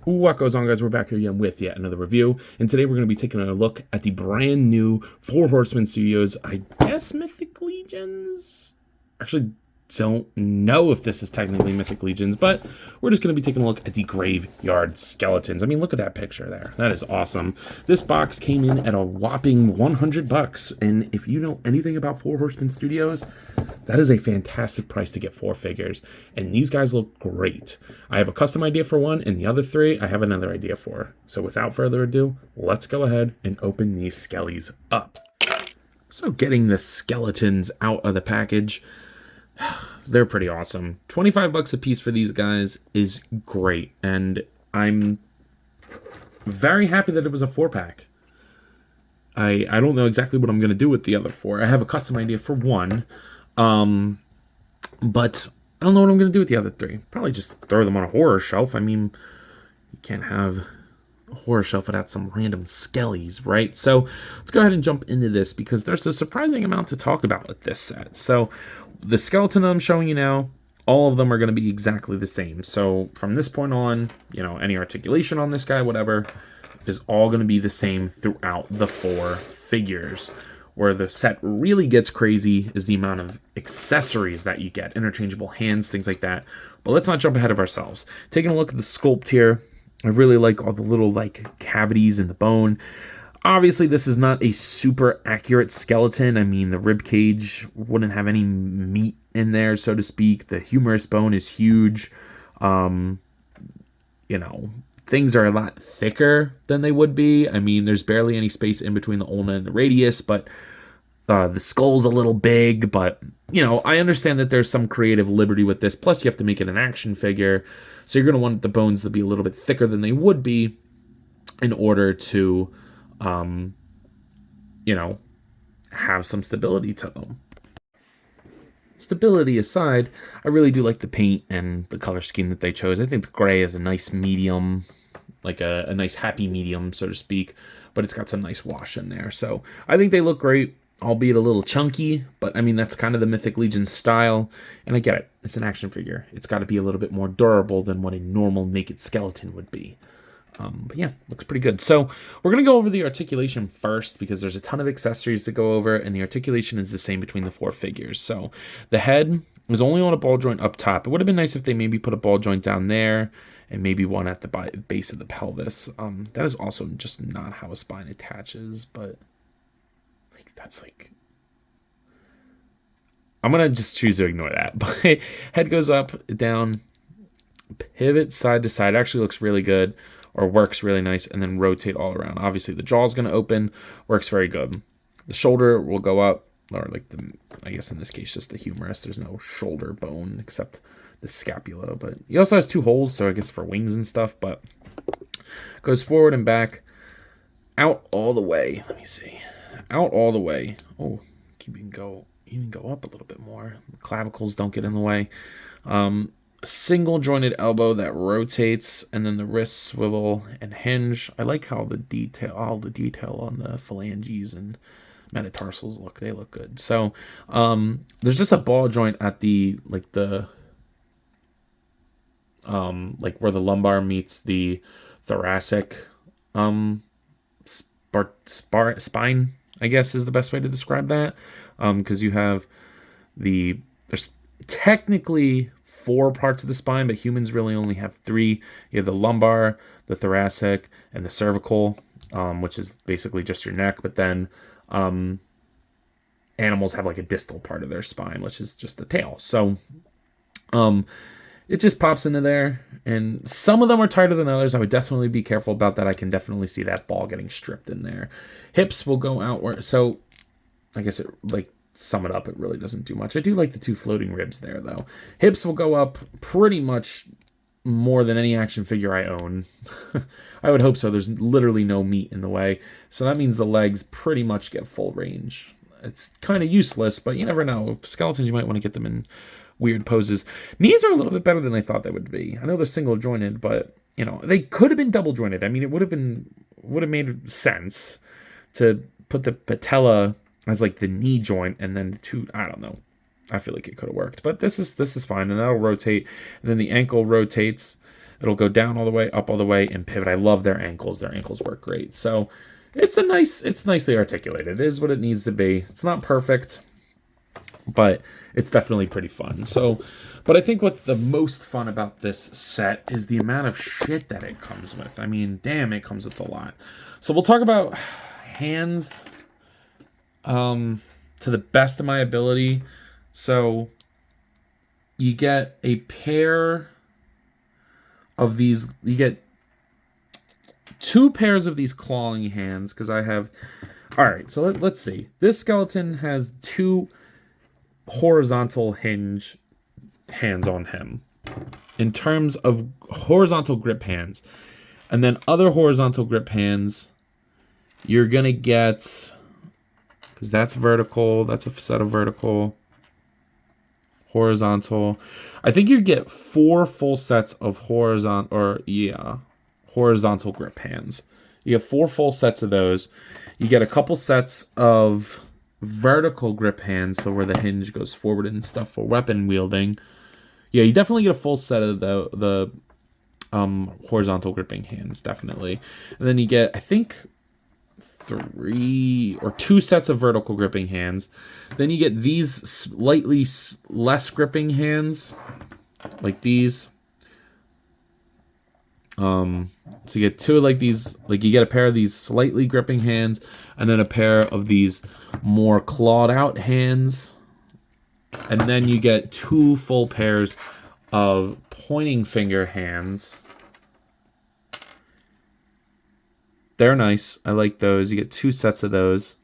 What goes on, guys? We're back here again with yet another review, and today we're going to be taking a look at the brand new Horseman Studios, I guess Mythic Legions? Actually, don't know if this is technically Mythic Legions, but we're just going to be taking a look at the Graveyard Skeletons. I mean, look at that picture there. That is awesome. This box came in at a whopping $100, and if you know anything about Horseman Studios, that is a fantastic price to get 4 figures, and these guys look great. I have a custom idea for one, and the other 3 I have another idea for. So without further ado, let's go ahead and open these skellies up. So getting the skeletons out of the package, they're pretty awesome. $25 a piece for these guys is great, and I'm very happy that it was a 4-pack. I don't know exactly what I'm going to do with the other 4. I have a custom idea for one, but I don't know what I'm going to do with the other 3. Probably just throw them on a horror shelf. I mean, you can't have a horror shelf without some random skellies, right? So let's go ahead and jump into this because there's a surprising amount to talk about with this set. So the skeleton that I'm showing you now, all of them are going to be exactly the same. So from this point on, you know, any articulation on this guy, whatever, is all going to be the same throughout the 4 figures. Where the set really gets crazy is the amount of accessories that you get, interchangeable hands, things like that. But let's not jump ahead of ourselves. Taking a look at the sculpt here, I really like all the little cavities in the bone. Obviously, this is not a super accurate skeleton. I mean, the rib cage wouldn't have any meat in there, so to speak. The humerus bone is huge. You know, things are a lot thicker than they would be. I mean, there's barely any space in between the ulna and the radius, but the skull's a little big. But, you know, I understand that there's some creative liberty with this. Plus, you have to make it an action figure. So you're going to want the bones to be a little bit thicker than they would be in order to, you know, have some stability to them. Stability aside, I really do like the paint and the color scheme that they chose. I think the gray is a nice medium, like a nice happy medium, so to speak, but it's got some nice wash in there. So I think they look great, albeit a little chunky, but I mean, that's kind of the Mythic Legion style, and I get it. It's an action figure. It's got to be a little bit more durable than what a normal naked skeleton would be. But yeah, looks pretty good. So we're going to go over the articulation first because there's a ton of accessories to go over, and the articulation is the same between the 4 figures. So the head was only on a ball joint up top. It would have been nice if they maybe put a ball joint down there and maybe one at the base of the pelvis. That is also just not how a spine attaches, but that's I'm going to just choose to ignore that. But head goes up, down, pivot side to side. Actually looks really good. Or works really nice, and then rotate all around. Obviously, the jaw's going to open, works very good. The shoulder will go up, or I guess in this case, just the humerus. There's no shoulder bone except the scapula, but he also has 2 holes, so I guess for wings and stuff, but goes forward and back, out all the way. Let me see. Out all the way. Oh, even go up a little bit more. The clavicles don't get in the way. Single jointed elbow that rotates, and then the wrists swivel and hinge. I like how all the detail on the phalanges and metatarsals look. They look good. So there's just a ball joint at the where the lumbar meets the thoracic spine, I guess is the best way to describe that, because you have there's technically 4 parts of the spine, but humans really only have 3. You have the lumbar, the thoracic, and the cervical, which is basically just your neck. But then animals have a distal part of their spine, which is just the tail. So it just pops into there, and some of them are tighter than others. I would definitely be careful about that. I can definitely see that ball getting stripped in there. Hips will go outward. So I guess it sum it up, it really doesn't do much. I do like the 2 floating ribs there, though. Hips will go up pretty much more than any action figure I own. I would hope so. There's literally no meat in the way. So that means the legs pretty much get full range. It's kind of useless, but you never know. Skeletons, you might want to get them in weird poses. Knees are a little bit better than I thought they would be. I know they're single jointed, but you know, they could have been double jointed. I mean, it would have made sense to put the patella as the knee joint, and then the 2, I don't know. I feel like it could have worked, but this is fine, and that'll rotate. And then the ankle rotates, It'll go down all the way, up all the way, and pivot. I love their ankles. Their ankles work great. So it's nicely articulated. It is what it needs to be. It's not perfect, but it's definitely pretty fun. So, but I think what's the most fun about this set is the amount of shit that it comes with. I mean, damn, it comes with a lot. So we'll talk about hands to the best of my ability. So you get a pair of these, you get 2 pairs of these clawing hands, because I have, all right, so let's see. This skeleton has 2 horizontal hinge hands on him in terms of horizontal grip hands. And then other horizontal grip hands, you're going to get, because that's vertical, that's a set of vertical, horizontal. I think you get 4 full sets of horizontal grip hands. You get 4 full sets of those. You get a couple sets of vertical grip hands, so where the hinge goes forward and stuff for weapon wielding. Yeah, you definitely get a full set of the horizontal gripping hands, definitely. And then you get, I think, 3 or 2 sets of vertical gripping hands. Then you get these slightly less gripping hands, like these. So you get 2 like these, like you get a pair of these slightly gripping hands, and then a pair of these more clawed out hands. And then you get 2 full pairs of pointing finger hands. They're nice. I like those. You get 2 sets of those.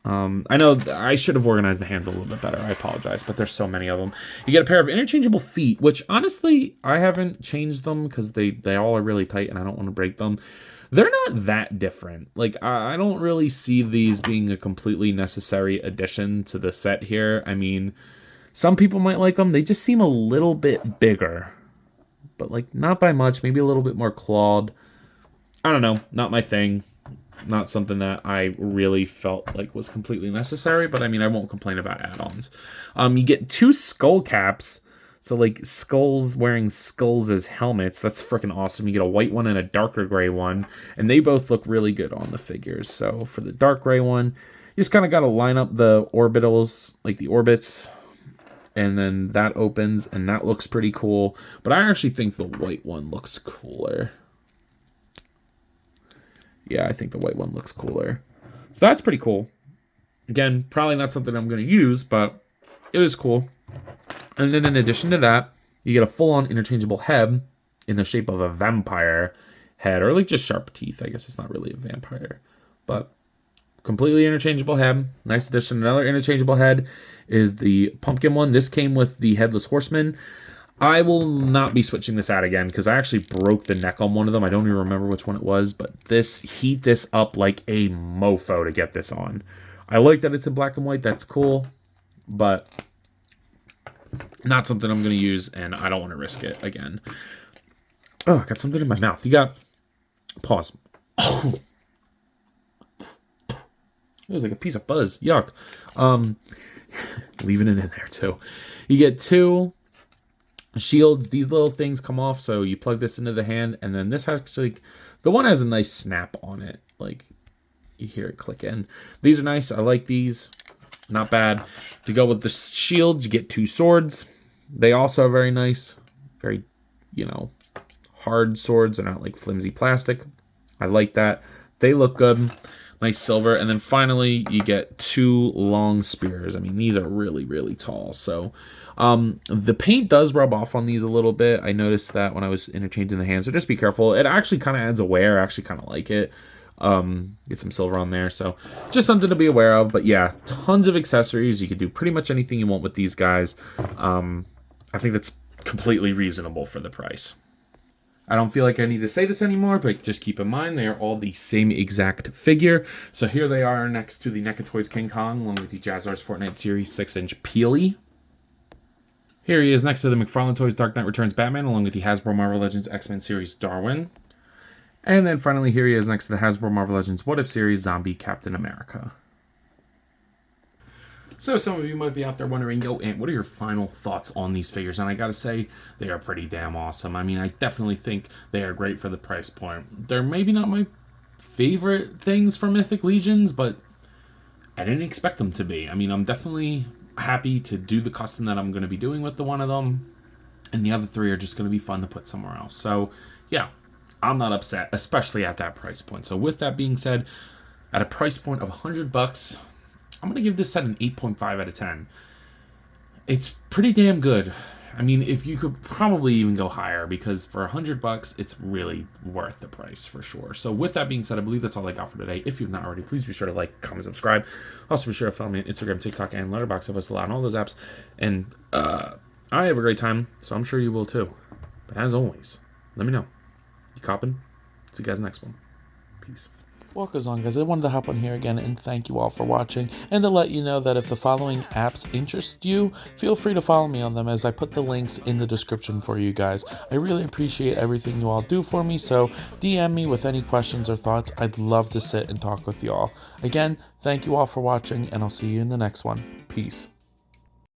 I know I should have organized the hands a little bit better. I apologize, but there's so many of them. You get a pair of interchangeable feet, which honestly, I haven't changed them because they all are really tight and I don't want to break them. They're not that different. Like, I don't really see these being a completely necessary addition to the set here. I mean, some people might like them. They just seem a little bit bigger, but like not by much, maybe a little bit more clawed. I don't know, not my thing. Not something that I really felt like was completely necessary, but I mean, I won't complain about add-ons. You get 2 skull caps, so like skulls wearing skulls as helmets. That's freaking awesome. You get a white one and a darker gray one, and they both look really good on the figures. So for the dark gray one, you just kind of got to line up the orbitals, like the orbits, and then that opens, and that looks pretty cool. But I actually think the white one looks cooler. Yeah, I think the white one looks cooler. So that's pretty cool. Again, probably not something I'm going to use, but it is cool. And then in addition to that, you get a full-on interchangeable head in the shape of a vampire head, or like just sharp teeth. I guess it's not really a vampire, but completely interchangeable head. Nice addition. Another interchangeable head is the pumpkin one. This came with the headless horseman. I will not be switching this out again because I actually broke the neck on one of them. I don't even remember which one it was, but heat this up like a mofo to get this on. I like that it's in black and white. That's cool, but not something I'm going to use, and I don't want to risk it again. Oh, I got something in my mouth. You got... Pause. Oh. It was like a piece of buzz. Yuck. Leaving it in there, too. You get 2... shields. These little things come off, so you plug this into the hand, and then this actually, the one has a nice snap on it, like you hear it click in. These are nice. I like these. Not bad. To go with the shields, you get 2 swords. They also are very nice. Very, hard swords. They're not like flimsy plastic. I like that. They look good. Nice silver. And then finally, you get 2 long spears. I mean, these are really, really tall. So the paint does rub off on these a little bit. I noticed that when I was interchanging the hands. So just be careful. It actually kind of adds a wear. I actually kind of like it. Get some silver on there. So just something to be aware of. But yeah, tons of accessories. You can do pretty much anything you want with these guys. I think that's completely reasonable for the price. I don't feel like I need to say this anymore, but just keep in mind they are all the same exact figure. So here they are next to the NECA Toys King Kong, along with the Jazzars Fortnite Series 6-inch Peely. Here he is next to the McFarlane Toys Dark Knight Returns Batman, along with the Hasbro Marvel Legends X-Men Series Darwin. And then finally here he is next to the Hasbro Marvel Legends What If Series Zombie Captain America. So some of you might be out there wondering, yo, Ant, what are your final thoughts on these figures? And I gotta say, they are pretty damn awesome. I mean, I definitely think they are great for the price point. They're maybe not my favorite things from Mythic Legions, but I didn't expect them to be. I mean, I'm definitely happy to do the custom that I'm going to be doing with the one of them, and the other three are just going to be fun to put somewhere else. So, yeah, I'm not upset, especially at that price point. So, with that being said, at a price point of $100, I'm going to give this set an 8.5 out of 10. It's pretty damn good. I mean, if you could probably even go higher, because for $100, it's really worth the price for sure. So with that being said, I believe that's all I got for today. If you've not already, please be sure to like, comment, subscribe. Also be sure to follow me on Instagram, TikTok, and Letterboxd. I post a lot on all those apps. And I have a great time, so I'm sure you will too. But as always, let me know. You coppin'? See you guys next one. Peace. What goes on, guys? I wanted to hop on here again and thank you all for watching, and to let you know that if the following apps interest you, feel free to follow me on them, as I put the links in the description for you guys. I really appreciate everything you all do for me, so DM me with any questions or thoughts. I'd love to sit and talk with you all. Again, thank you all for watching, and I'll see you in the next one. Peace.